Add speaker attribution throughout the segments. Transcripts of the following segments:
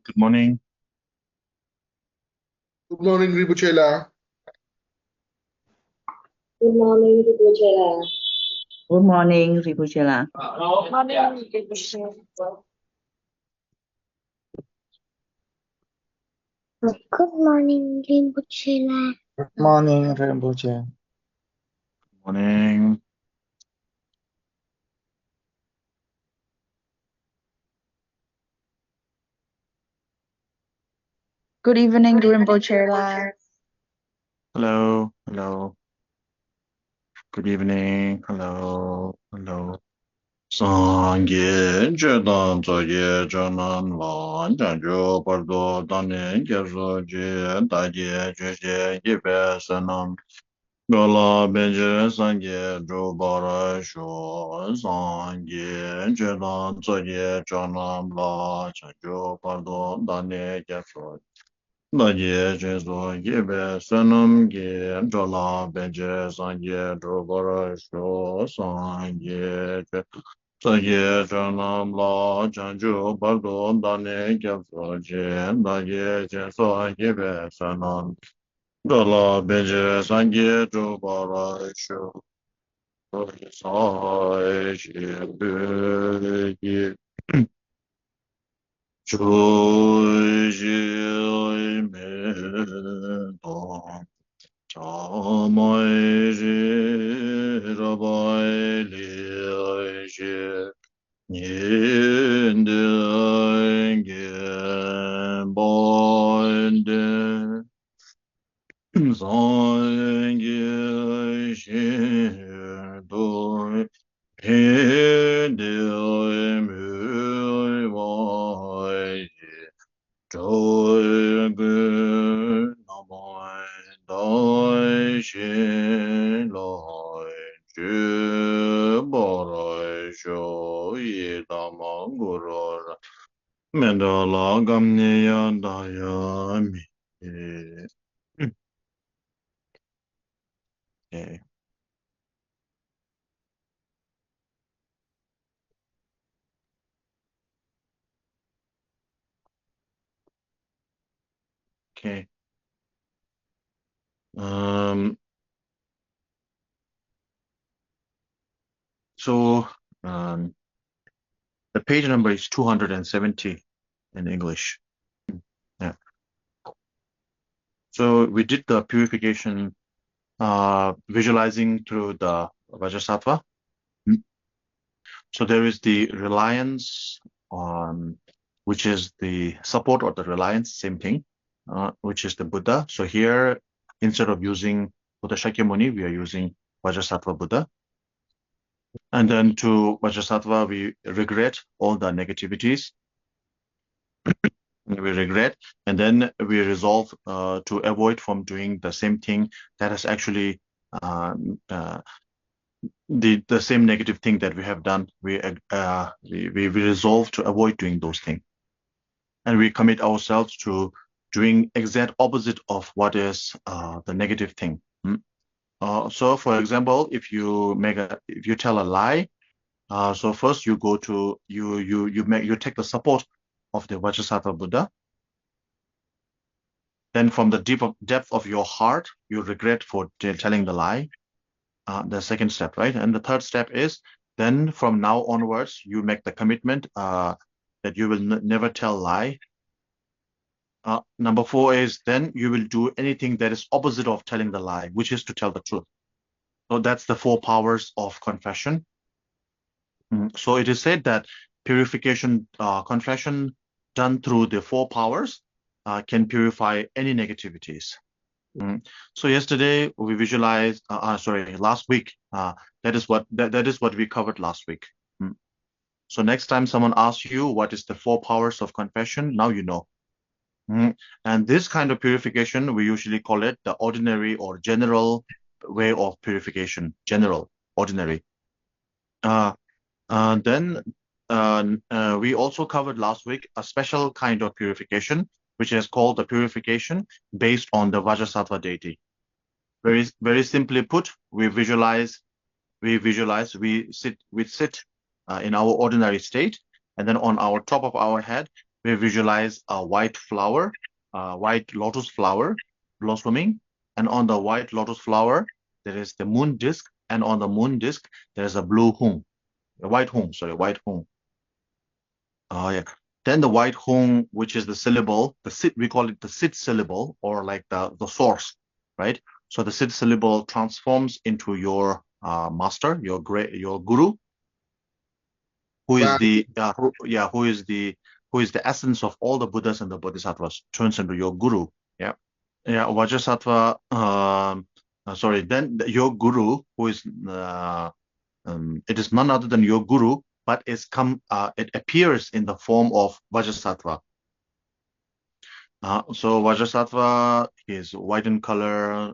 Speaker 1: Good morning.
Speaker 2: Good morning, Rinpoche.
Speaker 3: Good morning, Rinpoche.
Speaker 4: Good morning, Rinpoche.
Speaker 3: Good morning, Rinpoche.
Speaker 5: Good morning, Rinpoche.
Speaker 6: Good morning, Rinpoche.
Speaker 1: Morning.
Speaker 4: Good evening, Rinpoche.
Speaker 1: Hello. Hello. Good evening. Hello. Hello. Sangye Jedan Zoye Janan Lan Janjo Pardo Danen Gerzo Je Daje Jeje Yebe Sanam Gola Benje Sangye Jobara Sho Sangye Jedan Zoye Janan Lan Janjo Pardo Danen Gerzo Daje Jezo Yebe Sanam Ge Jola Benje Sangye Jobara Sho Sangye Sangye Janam La Janju Bardo Dane Gyatso Jen Daye Jenso Yebe Sanam Gola Benje Sangye Jubara Shu Sai Shibuye Chu Ji Me Dong Chamai Ji Rabai Li Ji Yende bonde zange shido hende mui joy gu namai dai shin lai ju borai sho yi damanguro Mandala Gamniya Dayami. Okay. Okay. So the page number is 270 in English. Yeah. So we did the purification visualizing through the Vajrasattva. So there is the reliance on, which is the support or the reliance, same thing, which is the Buddha. So here, instead of using Buddha Shakyamuni, we are using Vajrasattva Buddha. And then to Vajrasattva, we regret all the negativities. We regret, and then we resolve to avoid from doing the same thing that is actually the same negative thing that we have done. We resolve to avoid doing those things, and we commit ourselves to doing exact opposite of what is the negative thing. So, for example, if you tell a lie, so first you go to you take the support of the Vajrasattva Buddha. Then from the depth of your heart, you regret for telling the lie. The second step, right? And the third step is then from now onwards, you make the commitment that you will never tell lie. Number 4 is then you will do anything that is opposite of telling the lie, which is to tell the truth. So that's the 4 powers of confession. So it is said that purification, confession done through the 4 powers can purify any negativities. So yesterday we visualized, last week, that is what we covered last week. So next time someone asks you what is the 4 powers of confession, now you know. And this kind of purification, we usually call it the ordinary or general way of purification, general, ordinary. Then we also covered last week a special kind of purification, which is called the purification based on the Vajrasattva deity. Very, very simply put, we sit in our ordinary state, and then on our top of our head, we visualize a white flower, white lotus flower blossoming, and on the white lotus flower there is the moon disk, and on the moon disk there is a blue hung, a white hung, sorry, white hung. Yeah. Then the white hung, which is the syllable, the sit, we call it the sit syllable, or like the source, right? So the sit syllable transforms into your master, your guru, who is the who is the essence of all the Buddhas and the Bodhisattvas, turns into your guru. Yeah. Yeah, Vajrasattva. Sorry. Then your guru, who is it is none other than your guru, but it appears in the form of Vajrasattva. So Vajrasattva is white in color,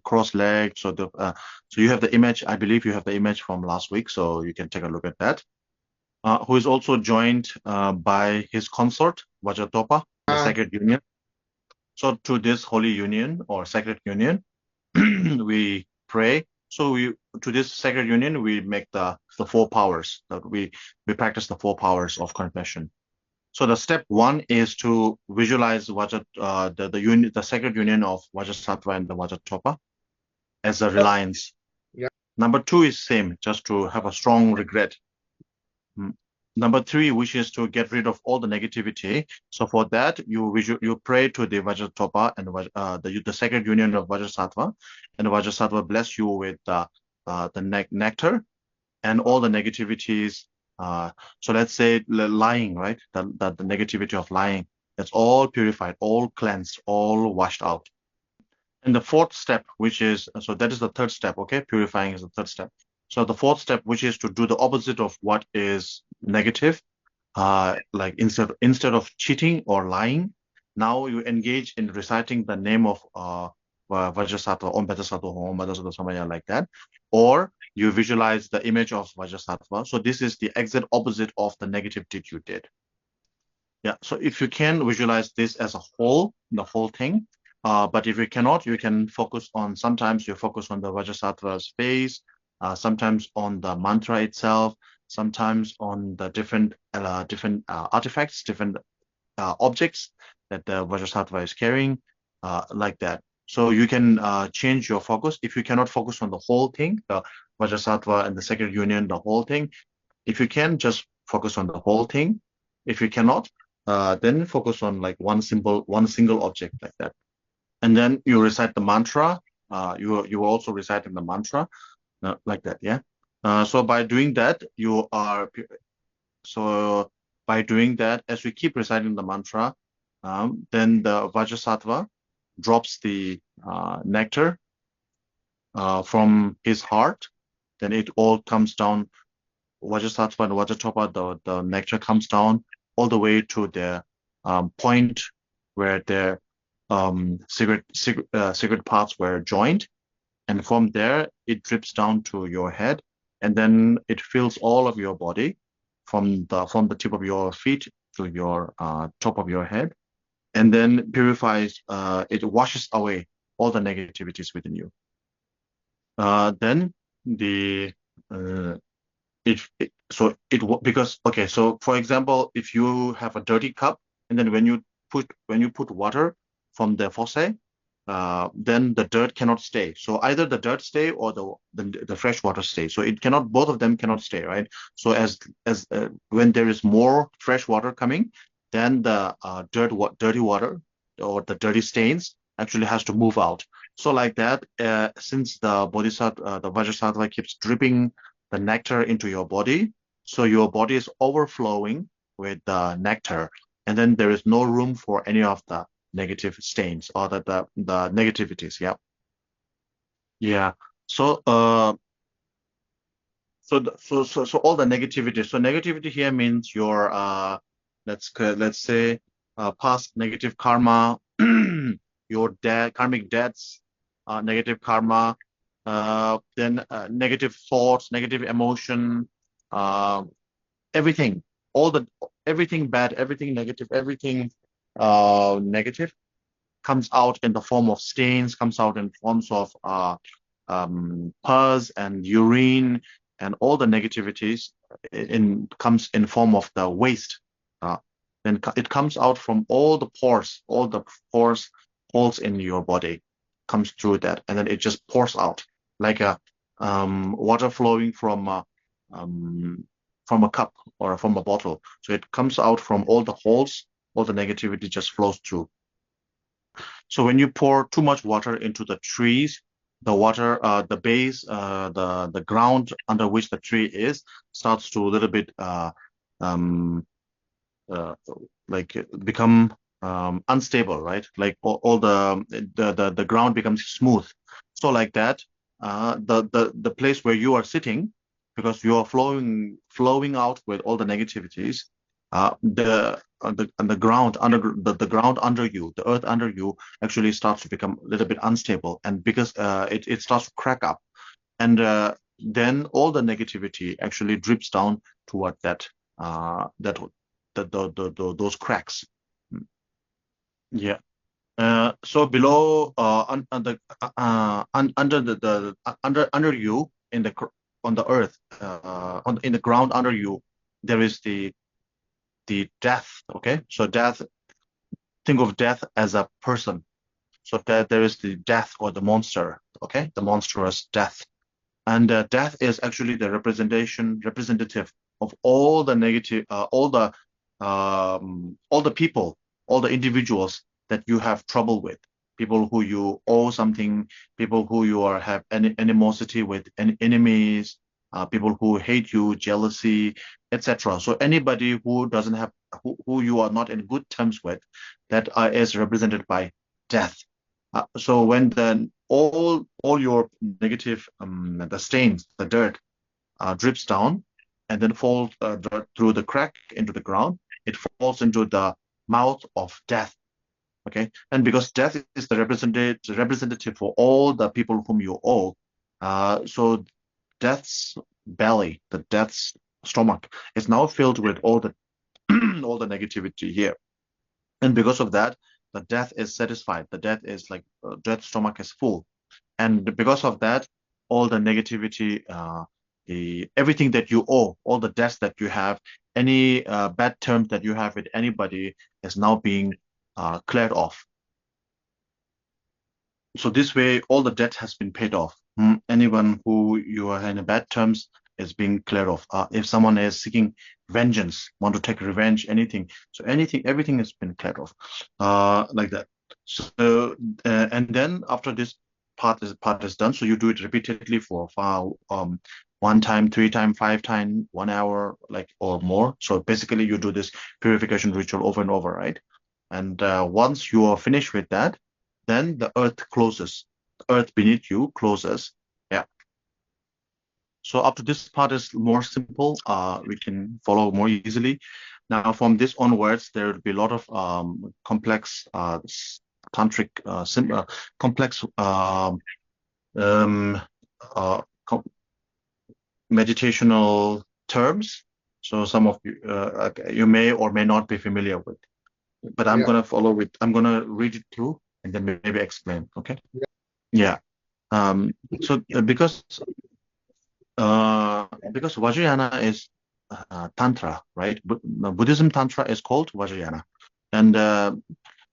Speaker 1: cross-legged. So so you have the image. I believe you have the image from last week, so you can take a look at that. Who is also joined by his consort Vajratopa, the sacred union. So to this holy union or sacred union, we pray. So to this sacred union, we make the four powers. That we practice the four powers of confession. So the step one is to visualize the sacred union of Vajrasattva and the Vajratopa as a reliance.
Speaker 2: Yeah.
Speaker 1: Number two is same, just to have a strong regret. Number three, which is to get rid of all the negativity. So for that, you pray to the Vajratopa and the sacred union of Vajrasattva, and Vajrasattva bless you with the nectar and all the negativities. So let's say lying, right? The negativity of lying, that's all purified, all cleansed, all washed out. And the fourth step, which is, so that is the third step, okay? Purifying is the third step. So the fourth step, which is to do the opposite of what is negative, like instead of cheating or lying, now you engage in reciting the name of Vajrasattva, Om Vajrasattva, Om Vajrasattva Samaya, like that, or you visualize the image of Vajrasattva. So this is the exact opposite of the negative deed you did. Yeah. So if you can visualize this as a whole, the whole thing, but if you cannot, you can focus on. Sometimes you focus on the Vajrasattva's face. Sometimes on the mantra itself, sometimes on the different artifacts, different objects that the Vajrasattva is carrying, like that. So you can change your focus. If you cannot focus on the whole thing, the Vajrasattva and the sacred union, the whole thing, if you can, just focus on the whole thing. If you cannot, then focus on like one single object, like that. And then you recite the mantra. You are also reciting the mantra. Like that, yeah. So by doing that, as we keep reciting the mantra, then the Vajrasattva drops the nectar from his heart. Then it all comes down. Vajrasattva and Vajratopa, the nectar comes down all the way to the point where their secret paths were joined. And from there, it drips down to your head, and then it fills all of your body, from the tip of your feet to your top of your head, and then purifies. It washes away all the negativities within you. Then so for example, if you have a dirty cup, and then when you put water from the faucet, then the dirt cannot stay. So either the dirt stay or the fresh water stay. So both of them cannot stay, right? So as when there is more fresh water coming, then the dirty water or the dirty stains actually has to move out. So like that, since the Vajrasattva keeps dripping the nectar into your body, so your body is overflowing with the nectar, and then there is no room for any of the negative stains or the negativities. Yeah. So all the negativity. So negativity here means your let's say past negative karma, your karmic debts, negative karma, then negative thoughts, negative emotion, everything bad, everything negative, everything negative comes out in the form of stains, comes out in forms of pus and urine, and all the negativities comes in form of the waste. then it comes out from all the pores, holes in your body, comes through that, and then it just pours out like a water flowing from a cup or from a bottle. So it comes out from all the holes, all the negativity just flows through. So when you pour too much water into the trees, the water, the base, the ground under which the tree is starts to a little bit like become unstable, right? Like all the ground becomes smooth. So like that, the place where you are sitting, because you are flowing out with all the negativities, the ground under the ground under you, the earth under you actually starts to become a little bit unstable, and because it starts to crack up, and then all the negativity actually drips down toward those cracks. Yeah. So below, under you on the earth, in the ground under you, there is the death. Okay, so death. Think of death as a person. So that there is the death or the monster. Okay, the monstrous death, and death is actually the representative of all the negative, all the people, all the individuals that you have trouble with, people who you owe something, people who you have animosity with, enemies, people who hate you, jealousy, etc. So anybody who doesn't have, who you are not in good terms with, that is represented by death. So when all your negative, the stains, the dirt, drips down and then falls through the crack into the ground, it falls into the mouth of death. Okay, and because death is the representative for all the people whom you owe, so death's belly, the death's stomach, is now filled with all the all the negativity here, and because of that, the death is satisfied. The death is like death's stomach is full, and because of that, all the negativity, everything that you owe, all the debts that you have, any bad terms that you have with anybody is now being cleared off. So this way, all the debt has been paid off. Anyone who you are in bad terms is being cleared off. If someone is seeking vengeance, want to take revenge, anything, so everything has been cleared off, like that. So and then after this part is done, so you do it repeatedly for 1 time, 3 time, 5 time, 1 hour, like, or more. So basically, you do this purification ritual over and over, right? And once you are finished with that, then the earth closes. The earth beneath you closes. Yeah. So up to this part is more simple. We can follow more easily. Now from this onwards, there will be a lot of complex tantric, complex meditational terms. So some of you you may or may not be familiar with, but I'm gonna follow with. I'm gonna read it through and then maybe explain. Okay. Yeah. So because Vajrayana is Tantra, right? Buddhism Tantra is called Vajrayana. And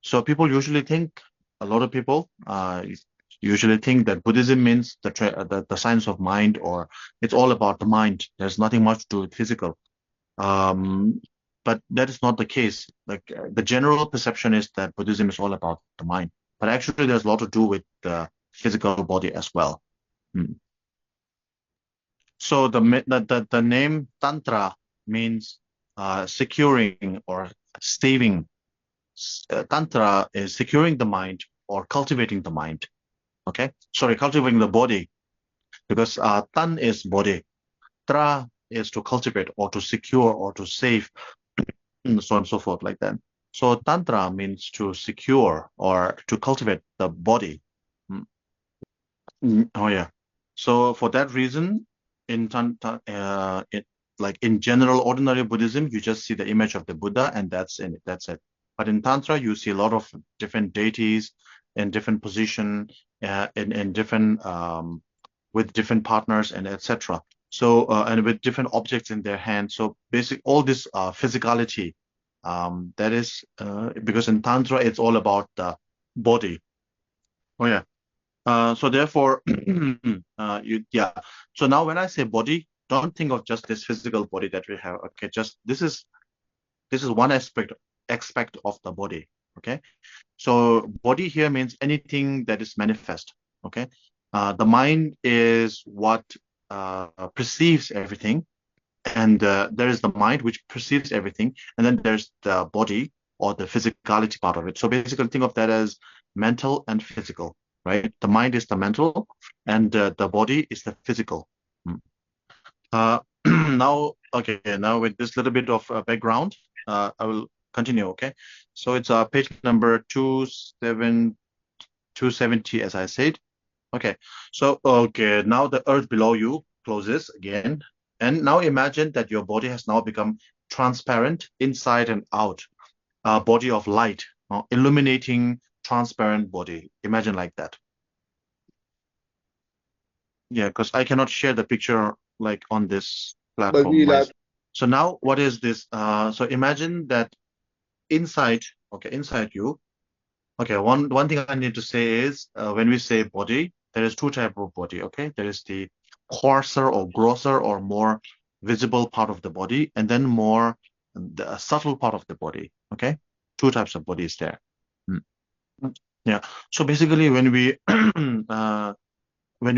Speaker 1: so people usually think, a lot of people usually think that Buddhism means the science of mind, or it's all about the mind. There's nothing much to do with physical. But that is not the case. Like the general perception is that Buddhism is all about the mind. But actually there's a lot to do with the physical body as well. So the name Tantra means securing or staving. Tantra is securing the mind or cultivating the mind. Okay, sorry, cultivating the body, because Tan is body, Tra is to cultivate or to secure or to save, and so on and so forth, like that. So Tantra means to secure or to cultivate the body. Oh yeah. So for that reason, in like in general ordinary Buddhism, you just see the image of the Buddha and that's it. That's it. But in Tantra, you see a lot of different deities in different position, in different with different partners and etc. So and with different objects in their hands. So basic all this physicality That is because in Tantra, it's all about the body. Oh, yeah. So therefore, So now when I say body, don't think of just this physical body that we have. Okay, just this is one aspect of the body. Okay, so body here means anything that is manifest. Okay, the mind is what perceives everything, and there is the mind which perceives everything, and then there's the body or the physicality part of it. So basically, think of that as mental and physical, right? The mind is the mental, and the body is the physical. Now, okay, now with this little bit of background, I will continue. Okay, so it's page number 270, as I said. Okay, so okay, now the earth below you closes again, and now imagine that your body has now become transparent inside and out, a body of light, illuminating transparent body. Imagine like that. Yeah, because I cannot share the picture like on this
Speaker 2: bởi
Speaker 1: platform.
Speaker 2: vì là
Speaker 1: So now what is this? So imagine that inside you. Okay, one thing I need to say is when we say body, there is two types of body. Okay, there is the coarser or grosser or more visible part of the body, and then more the subtle part of the body. Okay, two types of bodies there. Yeah. So basically, when we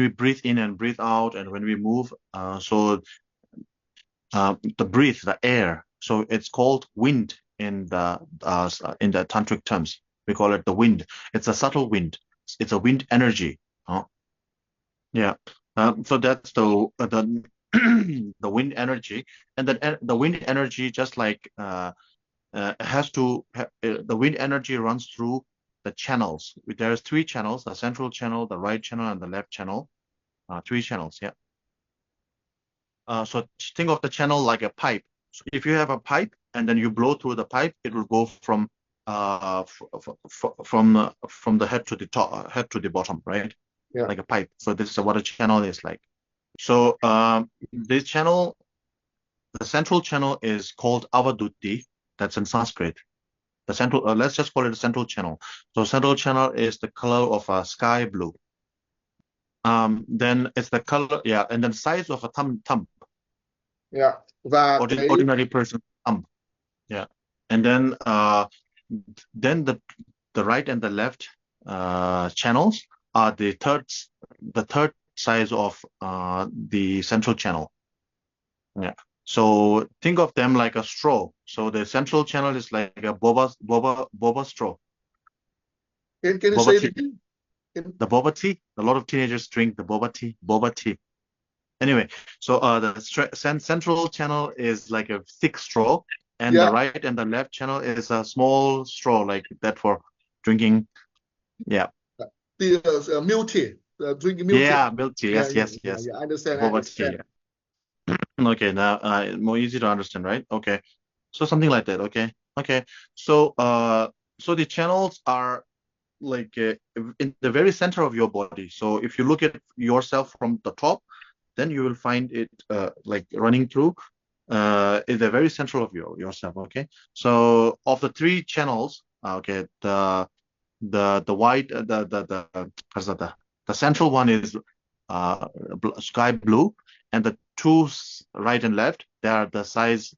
Speaker 1: breathe in and breathe out, and when we move, the air. So it's called wind in the tantric terms. We call it the wind. It's a subtle wind. It's a wind energy. Yeah. So that's the the wind energy, and then the wind energy, just like the wind energy runs through the channels. There's three channels: the central channel, the right channel, and the left channel. Three channels. Yeah. So think of the channel like a pipe. So if you have a pipe and then you blow through the pipe, it will go from from the head to the top, head to the bottom, right?
Speaker 2: Yeah.
Speaker 1: Like a pipe. So this is what a channel is like. So this channel, the central channel is called Avadutti. That's in Sanskrit. The central, let's just call it the central channel. So central channel is the color of sky blue. Then it's the color, yeah, and then size of a thumb.
Speaker 2: yeah. Và cái
Speaker 1: Ordinary person thumb. Yeah. And then the right and the left channels are the third size of the central channel. Yeah. So think of them like a straw. So the central channel is like a boba straw.
Speaker 2: can you
Speaker 1: Boba
Speaker 2: say
Speaker 1: tea. The boba tea. A lot of teenagers drink the boba tea. Anyway, so the central channel is like a thick straw, and the right and the left channel is a small straw like that for drinking. Yeah.
Speaker 2: the milk tea, drinking milk tea.
Speaker 1: Yeah, milk tea. Yes.
Speaker 2: Yeah, I understand.
Speaker 1: Boba tea, yeah. Okay, now more easy to understand, right? Okay, so something like that. Okay. So so the channels are like in the very center of your body. So if you look at yourself from the top, then you will find it like running through in the very center of yourself. Okay, so of the three channels, okay, the white the central one is sky blue, and the two right and left, they are the size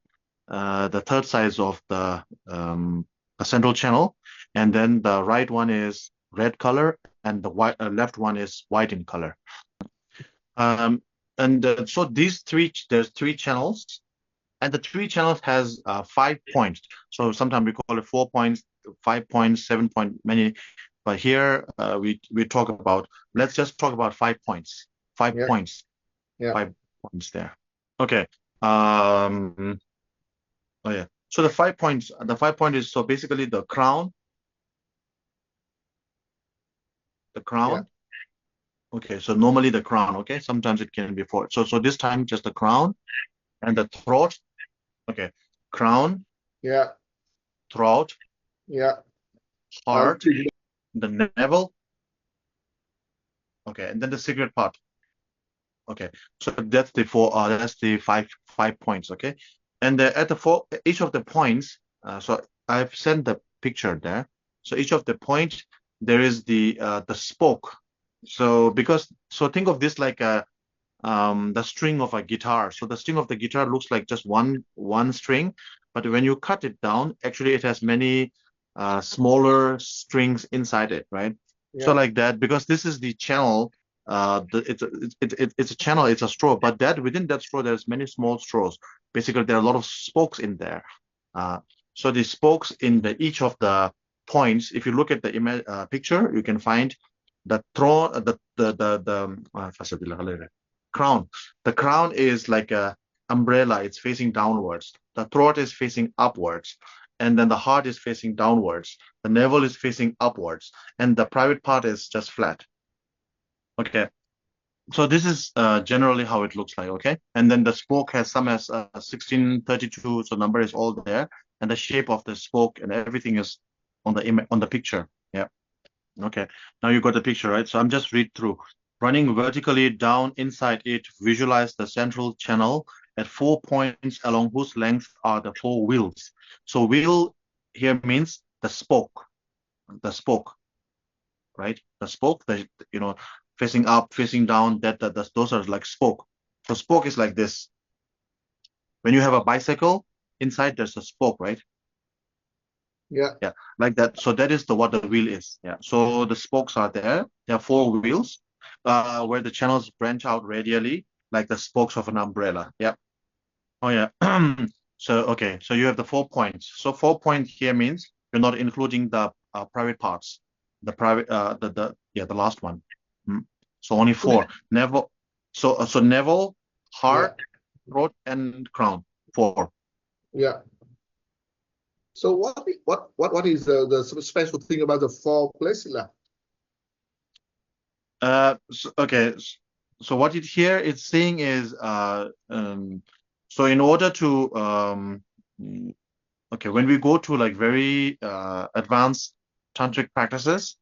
Speaker 1: the third size of the central channel, and then the right one is red color, and the left one is white in color. So there's three channels, and the three channels has 5 points. So sometimes we call it 4 points, 5 points, 7 points, many. But here we talk about, let's just talk about 5 points. 5 points.
Speaker 2: Yeah.
Speaker 1: 5 points there. Okay. Oh yeah. So the 5 points. The 5 point is, so basically the crown. The crown.
Speaker 2: Yeah.
Speaker 1: Okay, so normally the crown, okay? Sometimes it can be 4. So this time just the crown and the throat. Okay, crown.
Speaker 2: Yeah.
Speaker 1: Throat.
Speaker 2: Yeah.
Speaker 1: Heart. The navel. Okay, and then the secret part. Okay, so that's the 5 points, okay? And at each of the points, So I've sent the picture there. So each of the point, there is the spoke. So think of this like the string of a guitar. So the string of the guitar looks like just one string, but when you cut it down, actually it has many smaller strings inside it, right? So
Speaker 2: Yeah.
Speaker 1: like that, because this is the channel. It's a channel. It's a straw, but that within that straw there's many small straws. Basically, there are a lot of spokes in there. So the spokes in each of the points. If you look at the image picture, you can find the throne, crown. The crown is like a umbrella. It's facing downwards. The throat is facing upwards, and then the heart is facing downwards. The navel is facing upwards, and the private part is just flat. Okay. So this is generally how it looks like. Okay. And then the spoke has 1632. So number is all there, and the shape of the spoke and everything is on the picture. Yeah. Okay. Now you got the picture, right? So I'm just read through. Running vertically down inside it, visualize the central channel at 4 points along whose length are the 4 wheels. So wheel here means the spoke, right? The spoke, facing up, facing down, those are like spoke. So spoke is like this. When you have a bicycle, inside there's a spoke, right?
Speaker 2: Yeah.
Speaker 1: Yeah, like that. So that is what the wheel is. Yeah. So the spokes are there. There are 4 wheels, where the channels branch out radially, like the spokes of an umbrella. Yeah. Oh yeah. So okay. So you have the 4 points. So 4 points here means you're not including the private parts. The private, the last one. So only 4. Navel. So navel, heart, throat, and crown. 4.
Speaker 2: Yeah. So what is the special thing about the 4 places?
Speaker 1: Okay. So what it here it's saying is so in order to okay, when we go to like very advanced tantric practices,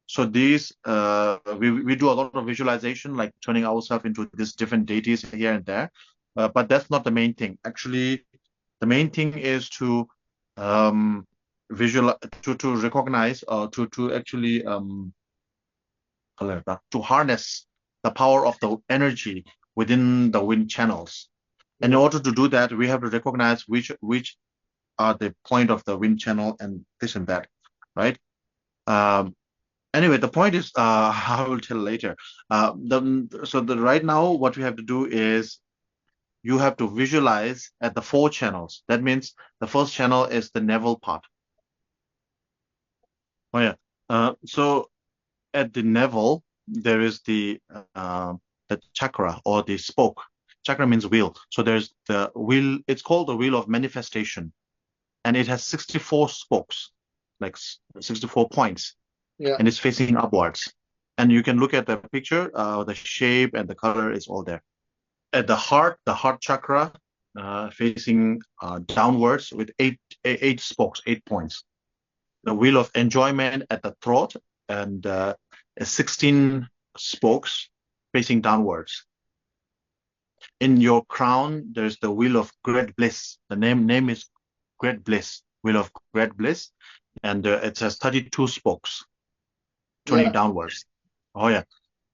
Speaker 1: so these we do a lot of visualization, like turning ourselves into these different deities here and there, but that's not the main thing. Actually, the main thing is to visualize, to recognize, or to actually to harness the power of the energy within the wind channels. And in order to do that, we have to recognize which are the point of the wind channel and this and that, right? Anyway, the point is, I will tell later. Right now, what we have to do is you have to visualize at the 4 channels. That means the first channel is the navel part. Oh yeah. So at the navel, there is the chakra or the spoke. Chakra means wheel. So there's the wheel. It's called the wheel of manifestation, and it has 64 spokes, like 64 points.
Speaker 2: Yeah.
Speaker 1: And it's facing upwards. And you can look at the picture, the shape and the color is all there. At the heart chakra, facing downwards with eight spokes, 8 points. The wheel of enjoyment at the throat, and 16 spokes facing downwards. In your crown, there's the wheel of great bliss. The name is great bliss, wheel of great bliss, and it has 32 spokes turning downwards. Oh yeah.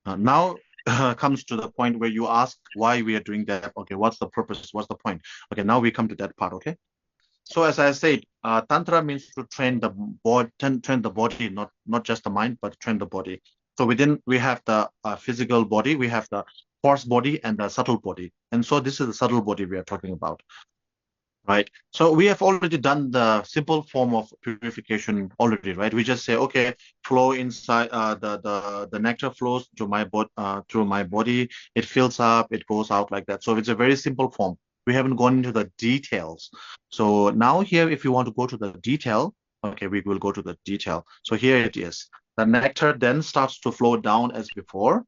Speaker 1: Now comes to the point where you ask why we are doing that. Okay, what's the purpose? What's the point? Okay, now we come to that part. Okay. So as I said, tantra means to train the body, train the body, not just the mind, but train the body. So within we have the physical body, we have the coarse body and the subtle body, and so this is the subtle body we are talking about, right? So we have already done the simple form of purification already, right? We just say, okay, flow inside, the nectar flows to through my body, it fills up, it goes out like that. So it's a very simple form. We haven't gone into the details. So now here, if you want to go to the detail, okay, we will go to the detail. So here it is. The nectar then starts to flow down as before,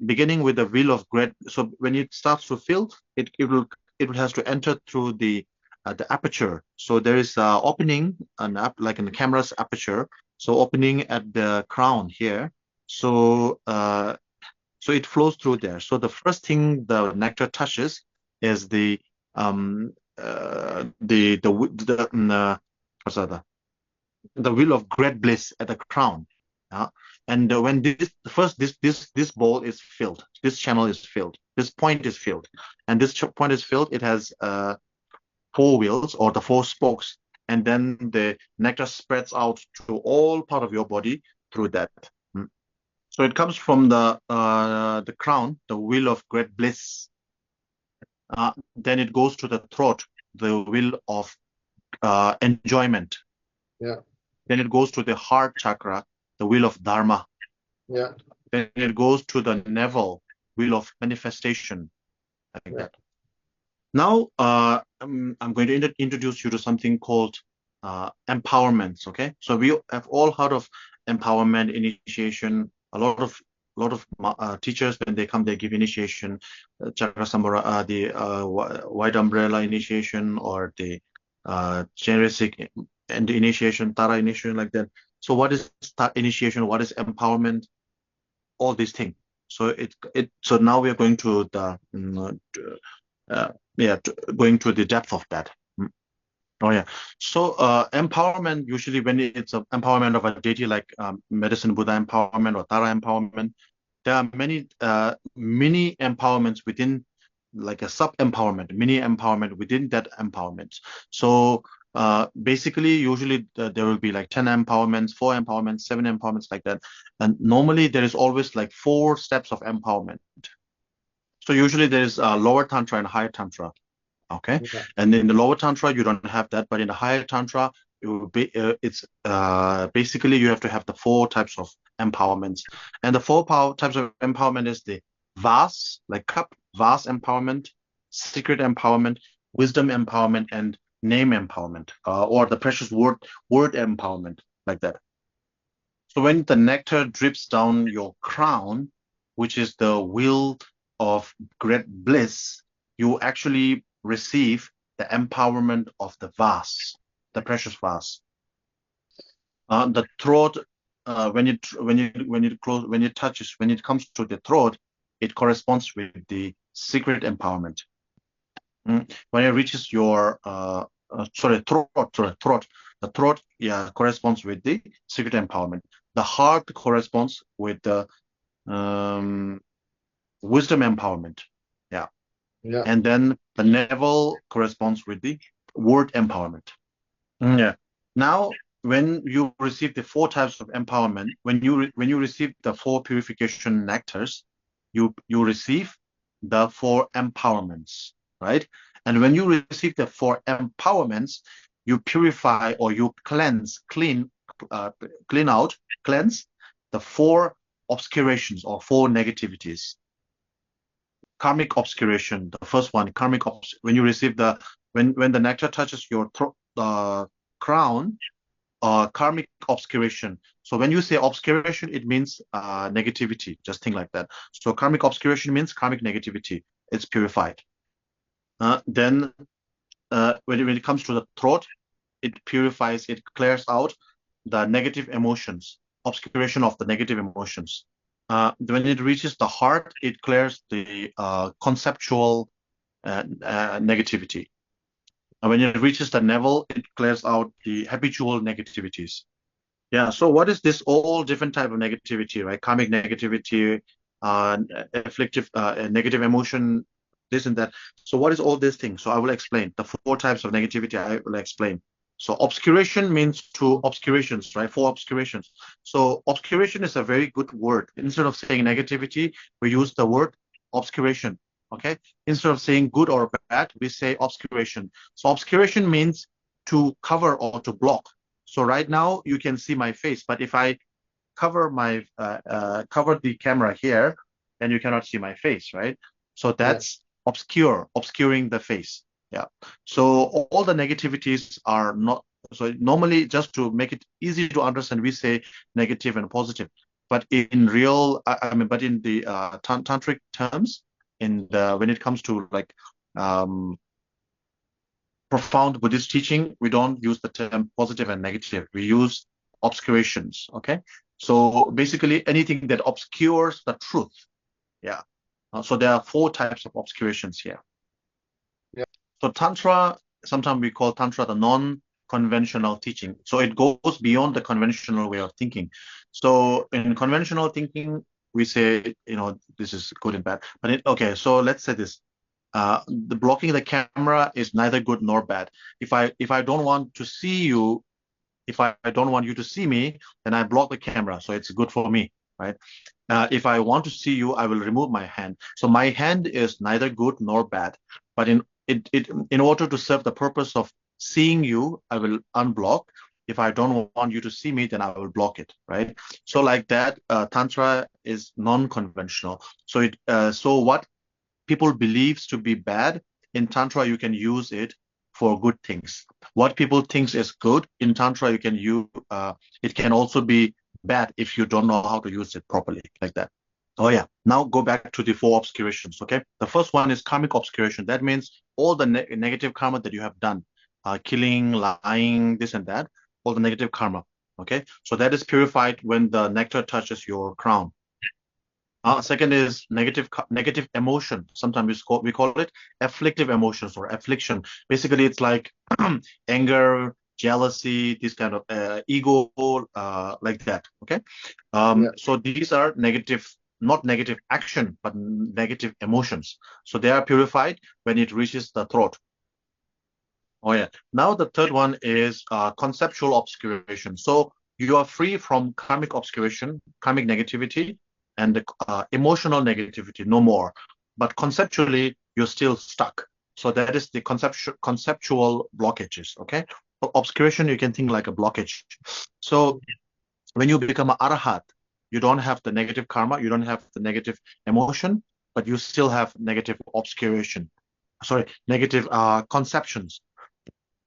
Speaker 1: beginning with the wheel of great. So when it starts to fill, it has to enter through the aperture. So there is an opening, like in the camera's aperture. So opening at the crown here. So so it flows through there. So the first thing the nectar touches is the Prasada, the wheel of great bliss at the crown. And when this bowl is filled, this channel is filled, this point is filled, and this point is filled, it has 4 wheels or the 4 spokes, and then the nectar spreads out to all part of your body through that. So it comes from the crown, the wheel of great bliss. Then it goes to the throat, the wheel of enjoyment.
Speaker 2: Yeah.
Speaker 1: Then it goes to the heart chakra, the wheel of dharma.
Speaker 2: Yeah.
Speaker 1: Then it goes to the navel, wheel of manifestation, like that. Now, I'm going to introduce you to something called empowerments. Okay, so we have all heard of empowerment, initiation. A lot of teachers, when they come, they give initiation, chakra sambhara, the white umbrella initiation, or the generic and initiation, Tara initiation, like that. So what is initiation? What is empowerment? All these things. So so now we are going to the going to the depth of that. Oh yeah. So empowerment, usually when it's an empowerment of a deity like medicine Buddha empowerment or Tara empowerment, there are many mini empowerments within, like a sub empowerment, mini empowerment within that empowerment. So basically, usually there will be like 10 empowerments, 4 empowerments, 7 empowerments, like that. And normally there is always like 4 steps of empowerment. So usually there is lower tantra and higher tantra. Okay. And in the lower tantra, you don't have that, but in the higher tantra, it will be it's basically you have to have the 4 types of empowerments. And the 4 types of empowerment is the vase, like cup, vase empowerment, secret empowerment, wisdom empowerment, and name empowerment, or the precious word empowerment, like that. So when the nectar drips down your crown, which is the wheel of great bliss, you actually receive the empowerment of the vase, the precious vase. The throat, when it comes to the throat, it corresponds with the secret empowerment. When it reaches your throat, the throat, corresponds with the secret empowerment. The heart corresponds with the wisdom empowerment. Yeah. And then the navel corresponds with the word empowerment. Yeah. Now, when you receive the 4 types of empowerment, when you receive the 4 purification nectars, you receive the 4 empowerments, right? And when you receive the 4 empowerments, you purify or you cleanse the 4 obscurations or 4 negativities. Karmic obscuration, the first one, when you receive when the nectar touches your crown, karmic obscuration. So when you say obscuration, it means negativity, just think like that. So karmic obscuration means karmic negativity. It's purified. Then when it comes to the throat, it purifies, it clears out the negative emotions, obscuration of the negative emotions. When it reaches the heart, it clears the conceptual negativity. And when it reaches the navel, it clears out the habitual negativities. Yeah. So what is this all different type of negativity, right? Karmic negativity, afflictive, negative emotion, this and that. So what is all these things? So I will explain the 4 types of negativity. I will explain. So obscuration means 2 obscurations, right? 4 obscurations. So obscuration is a very good word. Instead of saying negativity, we use the word obscuration. Okay. Instead of saying good or bad, we say obscuration. So obscuration means to cover or to block. So right now you can see my face, but if I cover cover the camera here, then you cannot see my face, right? So that's obscuring the face. Yeah. So all the negativities are not. So normally, just to make it easy to understand, we say negative and positive. But in real, but in the tantric terms, when it comes to like profound Buddhist teaching, we don't use the term positive and negative. We use obscurations. Okay. So basically, anything that obscures the truth. Yeah. So there are 4 types of obscurations here. So Tantra, sometimes we call Tantra the conventional teaching. So it goes beyond the conventional way of thinking. So in conventional thinking, we say, this is good and bad. But okay, so let's say this. The blocking the camera is neither good nor bad. If I don't want to see you, if I don't want you to see me, then I block the camera. So it's good for me, right? If I want to see you, I will remove my hand. So my hand is neither good nor bad. But in order to serve the purpose of seeing you, I will unblock. If I don't want you to see me, then I will block it, right? So like that, Tantra is non-conventional. So what people believes to be bad, in Tantra, you can use it for good things. What people thinks is good, in Tantra, you can use, it can also be bad if you don't know how to use it properly, like that. Oh yeah, now go back to the 4 obscurations, okay? The first one is karmic obscuration. That means all the negative karma that you have done, killing, lying, this and that, all the negative karma, okay? So that is purified when the nectar touches your crown. Second is negative emotion. Sometimes we call it afflictive emotions or affliction. Basically, it's like anger, jealousy, this kind of ego, like that. Okay. So these are negative, not negative action, but negative emotions. So they are purified when it reaches the throat. Oh yeah. Now the third one is conceptual obscuration. So you are free from karmic obscuration, karmic negativity, and the emotional negativity, no more. But conceptually, you're still stuck. So that is the conceptual blockages. Okay. So obscuration, you can think like a blockage. So when you become an arahat, you don't have the negative karma, you don't have the negative emotion, but you still have negative obscuration. Sorry, negative conceptions.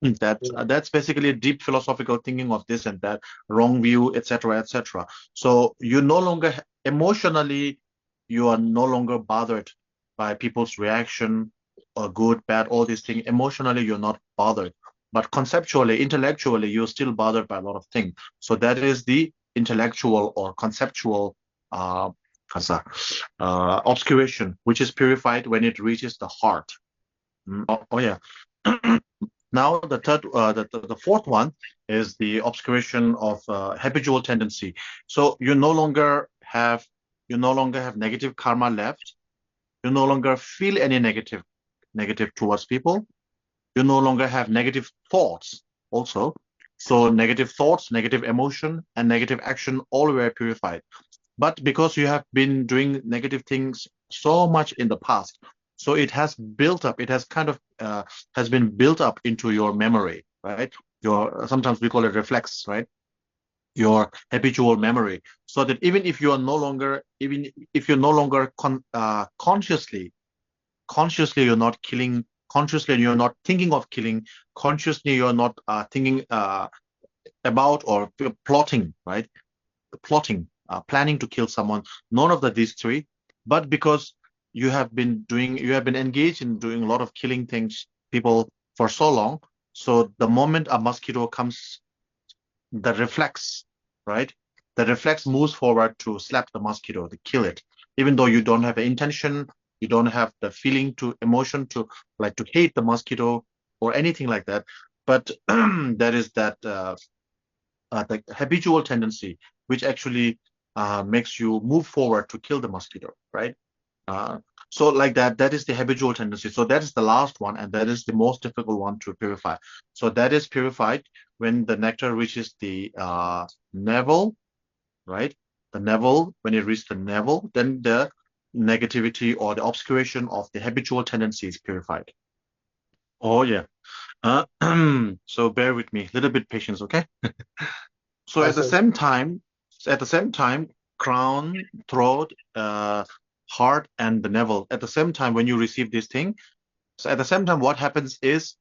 Speaker 1: That's basically a deep philosophical thinking of this and that, wrong view, etc., etc. So you no longer emotionally, you are no longer bothered by people's reaction, or good, bad, all these things. Emotionally, you're not bothered, but conceptually, intellectually, you're still bothered by a lot of things. So that is the intellectual or conceptual obscuration, which is purified when it reaches the heart. Oh yeah. Now the third, the fourth one is the obscuration of habitual tendency. So you no longer have negative karma left. You no longer feel any negative towards people. You no longer have negative thoughts also. So negative thoughts, negative emotion, and negative action all were purified. But because you have been doing negative things so much in the past, so it has built up, it has kind of has been built up into your memory, right? Sometimes we call it reflex, right? Your habitual memory. So that even if you're no longer consciously you're not killing, consciously you're not thinking of killing, consciously you're not thinking about or plotting, right? Plotting, planning to kill someone, none of these three. But because you have been engaged in doing a lot of killing people for so long, so the moment a mosquito comes, the reflex, right? The reflex moves forward to slap the mosquito, to kill it, even though you don't have the intention, you don't have the feeling to emotion to like to hate the mosquito or anything like that. But there is that the habitual tendency, which actually makes you move forward to kill the mosquito, right? So like that is the habitual tendency. So that is the last one, and that is the most difficult one to purify. So that is purified when the nectar reaches the navel, right? The navel, when it reaches the navel, then the negativity or the obscuration of the habitual tendency is purified. Oh yeah. So bear with me, a little bit patience, okay? So at the same time, crown, throat, heart, and the navel. At the same time, when you receive this thing, so at the same time, what happens is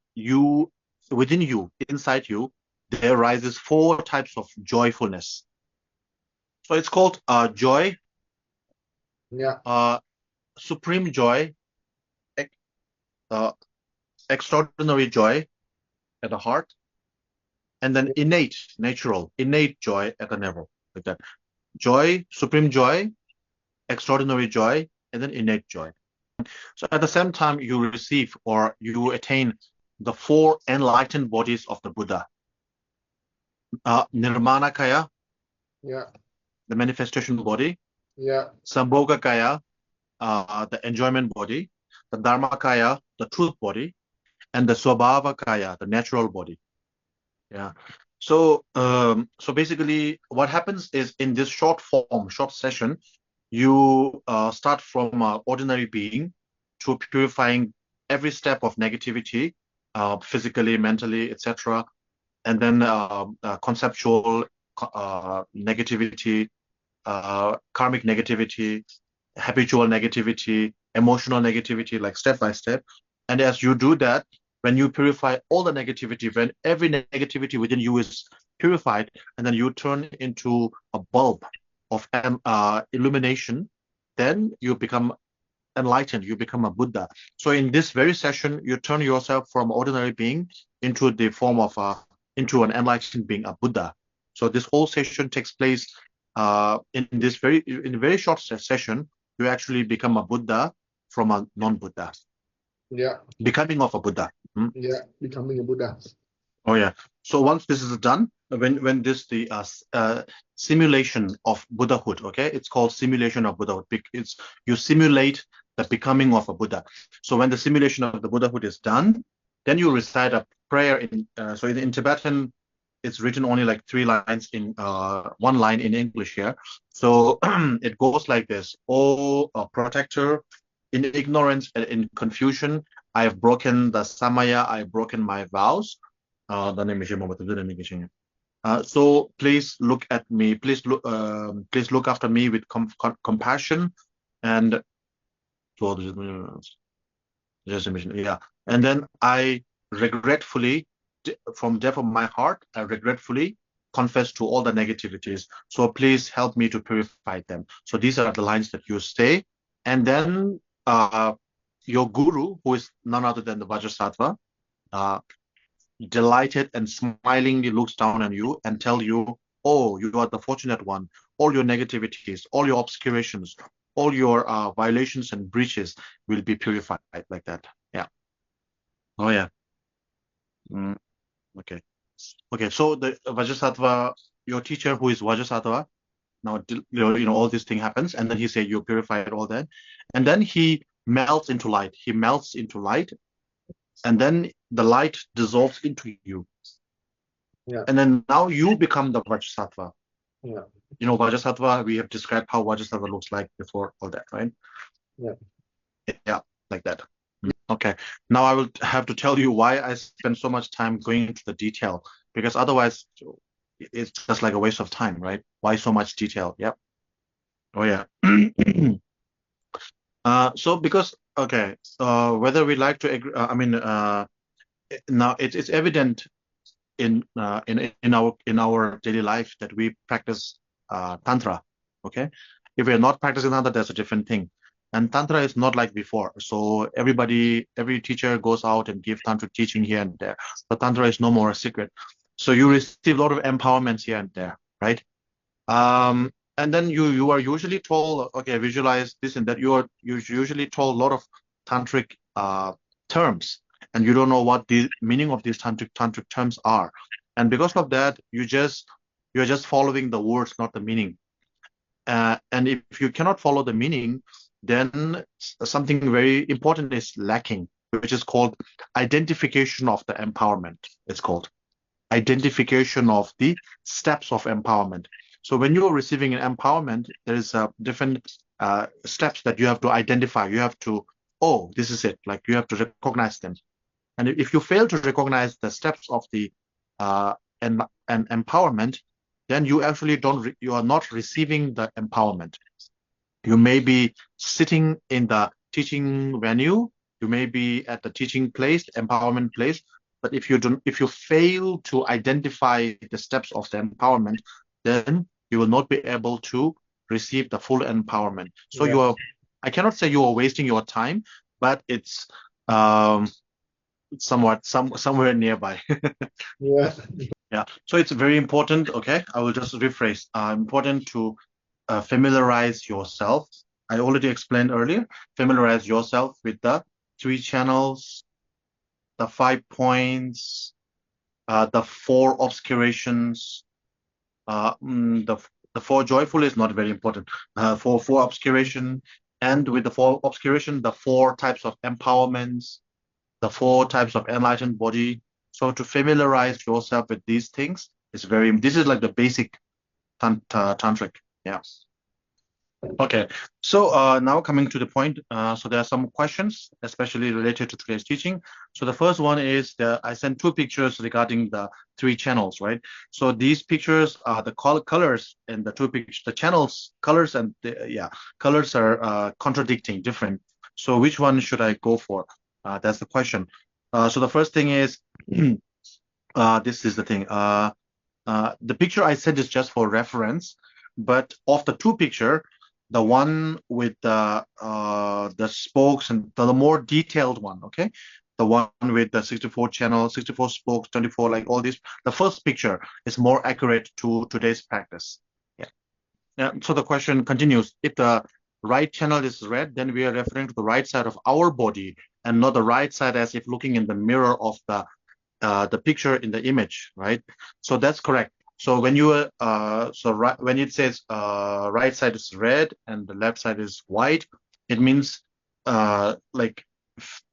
Speaker 1: within you, inside you, there rises 4 types of joyfulness. So it's called joy, supreme joy, extraordinary joy at the heart, and then innate joy at the navel, like that. Joy, supreme joy, extraordinary joy, and then innate joy. So at the same time, you receive or you attain the 4 enlightened bodies of the Buddha. Nirmana Kaya,
Speaker 2: Yeah.
Speaker 1: the manifestation body.
Speaker 2: Yeah.
Speaker 1: Sambhoga Kaya, the enjoyment body. The Dharma Kaya, the truth body. And the Swabhava Kaya, the natural body. Yeah. So basically what happens is in this short session, you start from ordinary being to purifying every step of negativity, physically, mentally, etc. And then conceptual negativity, karmic negativity, habitual negativity, emotional negativity, like step by step. And as you do that, when you purify all the negativity, when every negativity within you is purified, and then you turn into a bulb of illumination, then you become enlightened, you become a Buddha. So in this very session, you turn yourself from ordinary being into the form of into an enlightened being, a Buddha. So this whole session takes place in a very short session. You actually become a Buddha from a non-Buddha,
Speaker 2: Yeah.
Speaker 1: becoming of a Buddha.
Speaker 2: Yeah. Becoming a Buddha.
Speaker 1: Oh yeah. So once this is done, when this the simulation of Buddhahood, okay, it's called simulation of Buddhahood. It's you simulate the becoming of a Buddha. So when the simulation of the Buddhahood is done, then you recite a prayer in. So in Tibetan, it's written only like 3 lines in 1 line in English here. So it goes like this: "O protector, in ignorance and in confusion, I have broken the samaya. I have broken my vows." So please look at me. Please look after me with compassion, and yeah. And then I regretfully, from depth of my heart, I regretfully confess to all the negativities. So please help me to purify them. So these are the lines that you say, and then your guru, who is none other than the Vajrasattva, delighted and smilingly looks down on you and tell you, "Oh, you are the fortunate one. All your negativities, all your obscurations, all your violations and breaches will be purified," like that. Yeah. Oh yeah. Okay. Okay. So the Vajrasattva, your teacher, who is Vajrasattva, now all this thing happens, and then he say you purified all that, and then he melts into light. He melts into light, and then the light dissolves into you.
Speaker 2: Yeah.
Speaker 1: And then now you become the Vajrasattva.
Speaker 2: Yeah.
Speaker 1: Vajrasattva, we have described how Vajrasattva looks like before all that, right?
Speaker 2: Yeah.
Speaker 1: Yeah, like that. Okay. Now I will have to tell you why I spend so much time going into the detail, because otherwise it's just like a waste of time, right? Why so much detail? Yep. Oh yeah. So because whether we like to agree, now it's evident in our daily life that we practice tantra. Okay, if we're not practicing tantra, that's a different thing. And tantra is not like before. So every teacher goes out and gives tantra teaching here and there. But tantra is no more a secret. So you receive a lot of empowerments here and there, right? And then you are usually told, okay, visualize this and that. You're usually told a lot of tantric terms, and you don't know what the meaning of these tantric terms are. And because of that, you're just following the words, not the meaning. And if you cannot follow the meaning, then something very important is lacking, which is called identification of the empowerment. It's called identification of the steps of empowerment. So when you're receiving an empowerment, there is different steps that you have to identify. You have to, oh, this is it. Like you have to recognize them. And if you fail to recognize the steps of the empowerment, then you actually you are not receiving the empowerment. You may be sitting in the teaching venue, you may be at the teaching place, empowerment place, but if you fail to identify the steps of the empowerment, then you will not be able to receive the full empowerment. So
Speaker 2: Yeah.
Speaker 1: I cannot say you are wasting your time, but it's somewhere nearby.
Speaker 2: Yeah.
Speaker 1: Yeah. So it's very important. Okay, I will just rephrase. Important to familiarize yourself. I already explained earlier. Familiarize yourself with the 3 channels, the 5 points, the four obscurations, the four joyful is not very important. For four obscuration, and with the four obscuration, the four types of empowerments, the four types of enlightened body. So to familiarize yourself with these things is this is like the basic tantric. Yeah. Okay, so now coming to the point, so there are some questions, especially related to today's teaching. So the first one is I sent two pictures regarding the three channels, right? So these pictures are the colors and the two pictures, the channels, colors and colors are contradicting, different. So which one should I go for? That's the question. So the first thing is, this is the thing. The picture I sent is just for reference, but of the two picture, the one with the spokes and the more detailed one, okay, the one with the 64 channel, 64 spokes, 24, like all these, the first picture is more accurate to today's practice. Yeah. So the question continues: if the right channel is red, then we are referring to the right side of our body and not the right side as if looking in the mirror of the picture in the image, right? So that's correct. So when you when it says right side is red and the left side is white, it means like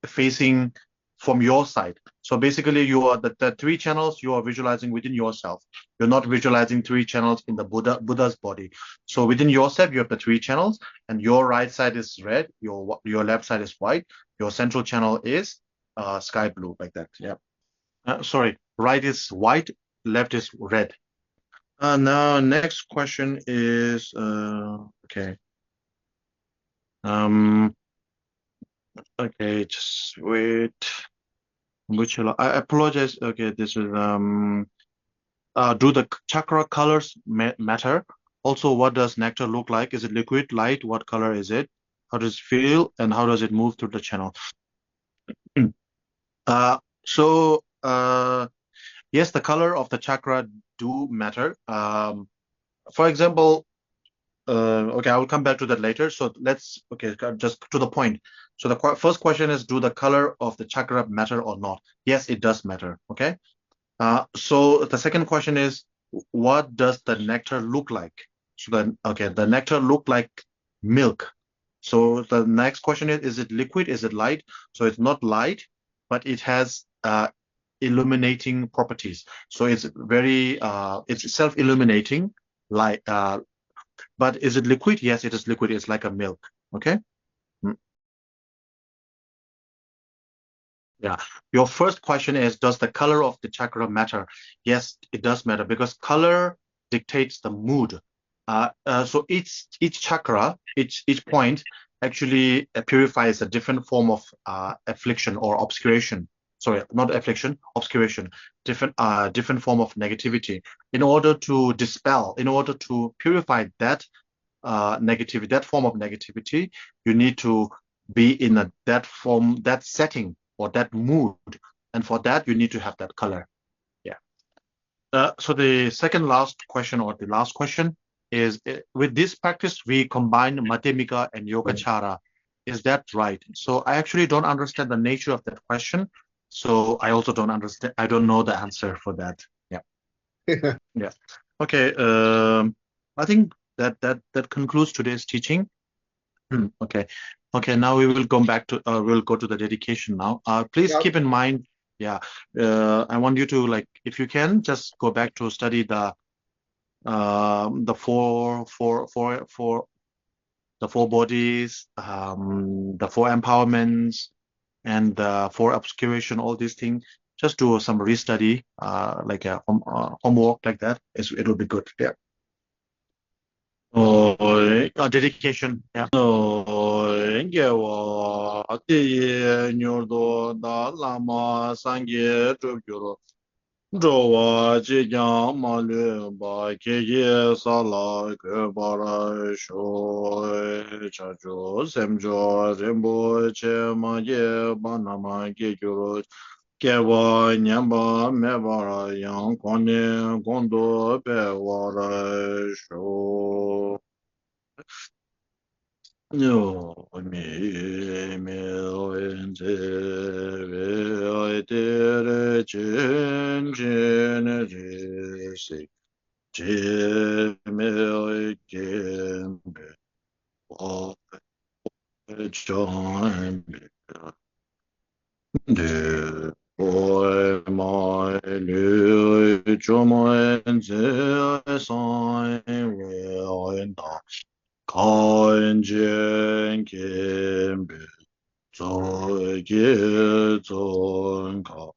Speaker 1: facing from your side. So basically, you are the three channels you are visualizing within yourself. You're not visualizing three channels in the Buddha's body. So within yourself, you have the three channels, and your right side is red, your left side is white, your central channel is sky blue, like that. Yeah. Sorry, right is white, left is red. Now next question is okay. Okay, just wait. I apologize. Okay, this is do the chakra colors matter? Also, what does nectar look like? Is it liquid, light? What color is it? How does it feel, and how does it move through the channel? So yes, the color of the chakra do matter. For example, okay, I will come back to that later. So just to the point. So the first question is, do the color of the chakra matter or not? Yes, it does matter. Okay. So the second question is, what does the nectar look like? So the nectar look like milk. So the next question is it liquid? Is it light? So it's not light, but it has illuminating properties. So it's it's self-illuminating, light. But is it liquid? Yes, it is liquid. It's like a milk. Okay. Yeah. Your first question is, does the color of the chakra matter? Yes, it does matter because color dictates the mood. So each chakra, each point actually purifies a different form of affliction or obscuration. Sorry, not affliction, obscuration. Different form of negativity. In order to dispel, in order to purify that negativity, that form of negativity, you need to be in that form, that setting, or that mood, and for that you need to have that color. Yeah. So the second last question, or the last question, is with this practice we combine Madhyamika and Yogacara. Is that right? So I actually don't understand the nature of that question. So I also don't understand. I don't know the answer for that. Yeah. Yeah. Okay. I think that concludes today's teaching. Okay. Okay, now we will go back to we'll go to the dedication now. Please keep in mind, yeah, I want you to, like, if you can, just go back to study the four bodies, the four empowerments, and the four obscuration, all these things. Just do some restudy, like a homework like that. It will be good. Yeah. Dedication. Yeah. No, me wen ze ve de chen chen ji si je me ken o chon de oi mai lu cho mo ze san we da kan jen ken zo ge zon ka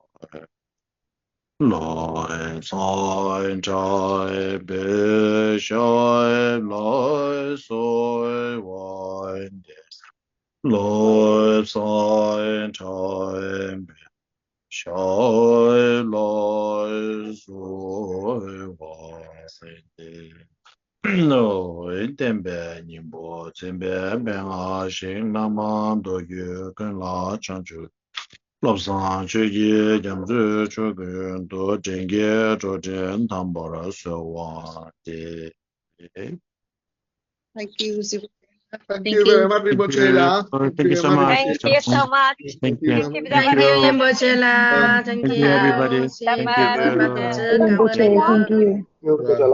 Speaker 1: Loi sai chai be shai lai soi wai de Loi sai chai be shai lai soi wai de Loi tenbe nimbo tenbe ben a shing na man do yu gen la chan chu Lobsang Chugi Jamzu Chugun Do Jenge Jojen Tambora So
Speaker 2: Thank you, Sifu. Thank
Speaker 4: Thank
Speaker 2: you very
Speaker 4: you.
Speaker 2: much, Rinpoche La.
Speaker 1: Thank you so much.
Speaker 3: Thank you so much.
Speaker 1: Thank
Speaker 2: Thank you
Speaker 1: you.
Speaker 2: very much.
Speaker 4: Thank you, Rinpoche
Speaker 2: Um,
Speaker 4: La. Thank
Speaker 1: Thank you,
Speaker 4: you.
Speaker 1: everybody.
Speaker 4: Xin
Speaker 1: Thank you.
Speaker 4: cảm ơn bác tổ
Speaker 3: Selamat.
Speaker 4: chức. Cảm ơn anh.
Speaker 3: Selamat.
Speaker 6: Rinpoche, thank you.